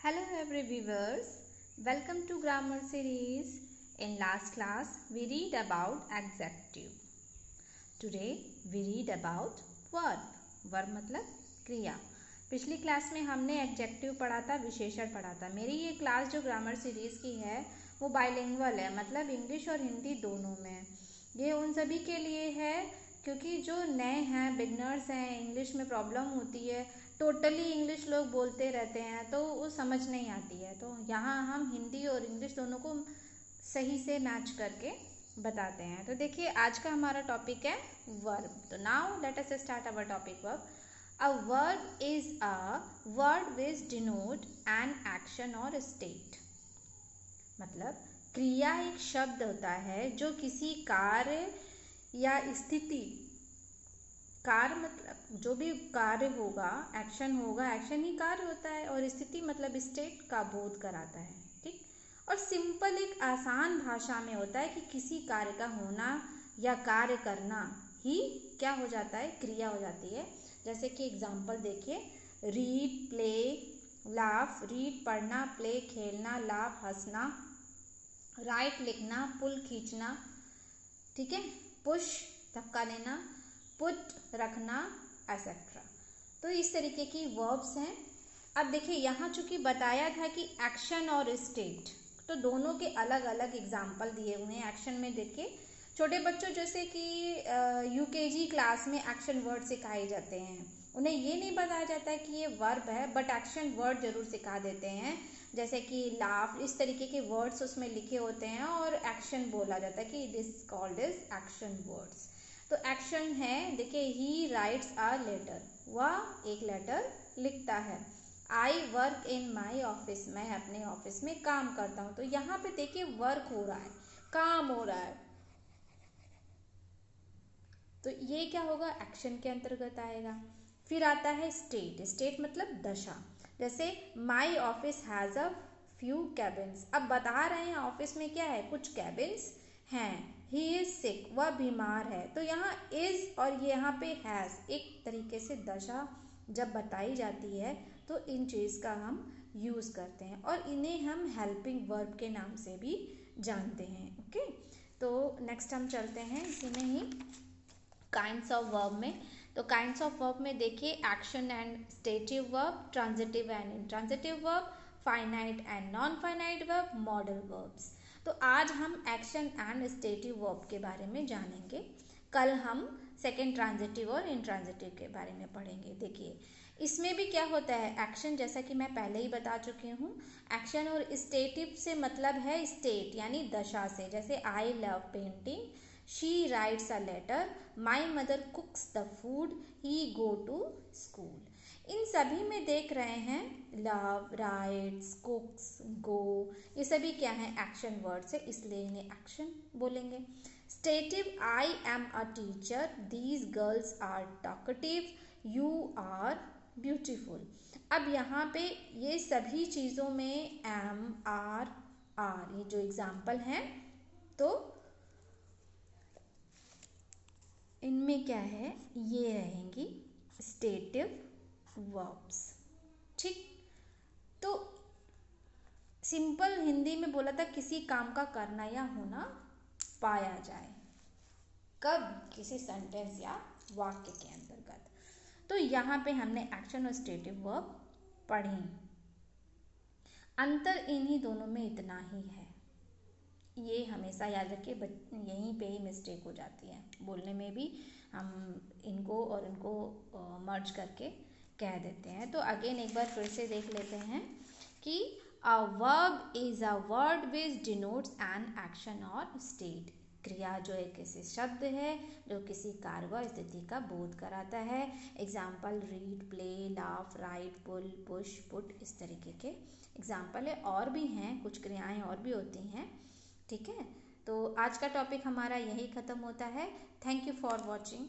Hello every viewers, welcome to grammar series. In last class we read about adjective. Today we read about verb. Verb मतलब क्रिया. पिछली class में हमने adjective पढ़ा था, विशेषण पढ़ा था. मेरी ये क्लास जो ग्रामर सीरीज की है वो बाइलिंगुअल है, मतलब इंग्लिश और हिंदी दोनों में. ये उन सभी के लिए है क्योंकि जो नए हैं, बिगनर्स हैं, इंग्लिश में प्रॉब्लम होती है, टोटली इंग्लिश लोग बोलते रहते हैं तो वो समझ नहीं आती है. तो यहाँ हम हिंदी और इंग्लिश दोनों को सही से मैच करके बताते हैं. तो देखिए आज का हमारा टॉपिक है वर्ब. तो now let us start our topic verb. A verb is a word which denote an action और स्टेट. मतलब क्रिया एक शब्द होता है जो किसी कार्य या स्थिति, कार्य मतलब जो भी कार्य होगा, एक्शन होगा, एक्शन ही कार्य होता है, और स्थिति मतलब स्टेट का बोध कराता है. ठीक. और सिंपल एक आसान भाषा में होता है कि किसी कार्य का होना या कार्य करना ही क्या हो जाता है, क्रिया हो जाती है. जैसे कि एग्जाम्पल देखिए, रीड, प्ले, लाफ. रीड पढ़ना, प्ले खेलना, लाफ हंसना, राइट लिखना, पुल खींचना, ठीक है, पुश धक्का देना, पुट रखना, एसेट्रा. तो इस तरीके की वर्ब्स हैं. अब देखिए यहाँ चूंकि बताया था कि एक्शन और स्टेट, तो दोनों के अलग अलग एग्जाम्पल दिए हुए हैं. एक्शन में देखिए छोटे बच्चों जैसे कि यूकेजी क्लास में एक्शन वर्ड सिखाए जाते हैं, उन्हें ये नहीं बताया जाता है कि ये वर्ब है, बट एक्शन वर्ड जरूर सिखा देते हैं. जैसे कि लाफ, इस तरीके के वर्ड्स उसमें लिखे होते हैं और एक्शन बोला जाता है कि it is called is action words. तो एक्शन है, देखिए, ही राइट्स अ लेटर, वह एक लेटर लिखता है. I work in my office, मैं अपने ऑफिस में काम करता हूँ. तो यहाँ पे देखिए वर्क हो रहा है, काम हो रहा है, तो ये क्या होगा, एक्शन के अंतर्गत आएगा. फिर आता है स्टेट. स्टेट मतलब दशा. जैसे my office has a few cabins. अब बता रहे हैं ऑफिस में क्या है, कुछ कैबिन्स हैं. ही इज सिक, वह बीमार है. तो यहाँ इज और यहाँ पे हैज़, एक तरीके से दशा जब बताई जाती है तो इन चीज़ का हम यूज़ करते हैं और इन्हें हम हेल्पिंग वर्ब के नाम से भी जानते हैं. ओके, तो नेक्स्ट हम चलते हैं इसी में ही काइंड्स ऑफ वर्ब में. तो काइंड्स ऑफ वर्ब में देखिए action and stative verb, transitive and intransitive verb, finite and non finite verb, modal verbs. तो आज हम एक्शन एंड स्टेटिव वर्ब के बारे में जानेंगे. कल हम सेकेंड ट्रांजिटिव और इंट्रांजिटिव के बारे में पढ़ेंगे. देखिए इसमें भी क्या होता है, एक्शन जैसा कि मैं पहले ही बता चुकी हूँ. एक्शन और स्टेटिव से मतलब है स्टेट यानी दशा से. जैसे I love painting, she writes a letter, my mother cooks the food, he go to school. इन सभी में देख रहे हैं लव, राइट्स, कुक्स, गो, ये सभी क्या है, एक्शन वर्ड्स है, इसलिए इन्हें एक्शन बोलेंगे. Stative, I am a teacher, these girls are talkative, you are beautiful. अब यहाँ पे ये सभी चीज़ों में एम, आर ये जो एग्जाम्पल हैं, तो इनमें क्या है, ये रहेंगी स्टेटिव वर्ब्स. ठीक. तो सिंपल हिंदी में बोला था, किसी काम का करना या होना पाया जाए. कब, किसी सेंटेंस या वाक्य के अंतर्गत. तो यहाँ पे हमने एक्शन और स्टेटिव वर्ब पढ़ी. अंतर इन्हीं दोनों में इतना ही है, ये हमेशा याद रखिए. यहीं पे ही मिस्टेक हो जाती है, बोलने में भी हम इनको और इनको मर्ज करके कह देते हैं. तो अगेन एक बार फिर से देख लेते हैं कि a verb is a word which denotes an action और स्टेट. क्रिया जो एक ऐसे शब्द है जो किसी कार्य व स्थिति का बोध कराता है. Example read, play, laugh, write, pull, push, put, इस तरीके के एग्जाम्पल है. और भी हैं, कुछ क्रियाएं और भी होती हैं. ठीक है, तो आज का टॉपिक हमारा यही ख़त्म होता है. Thank you for watching.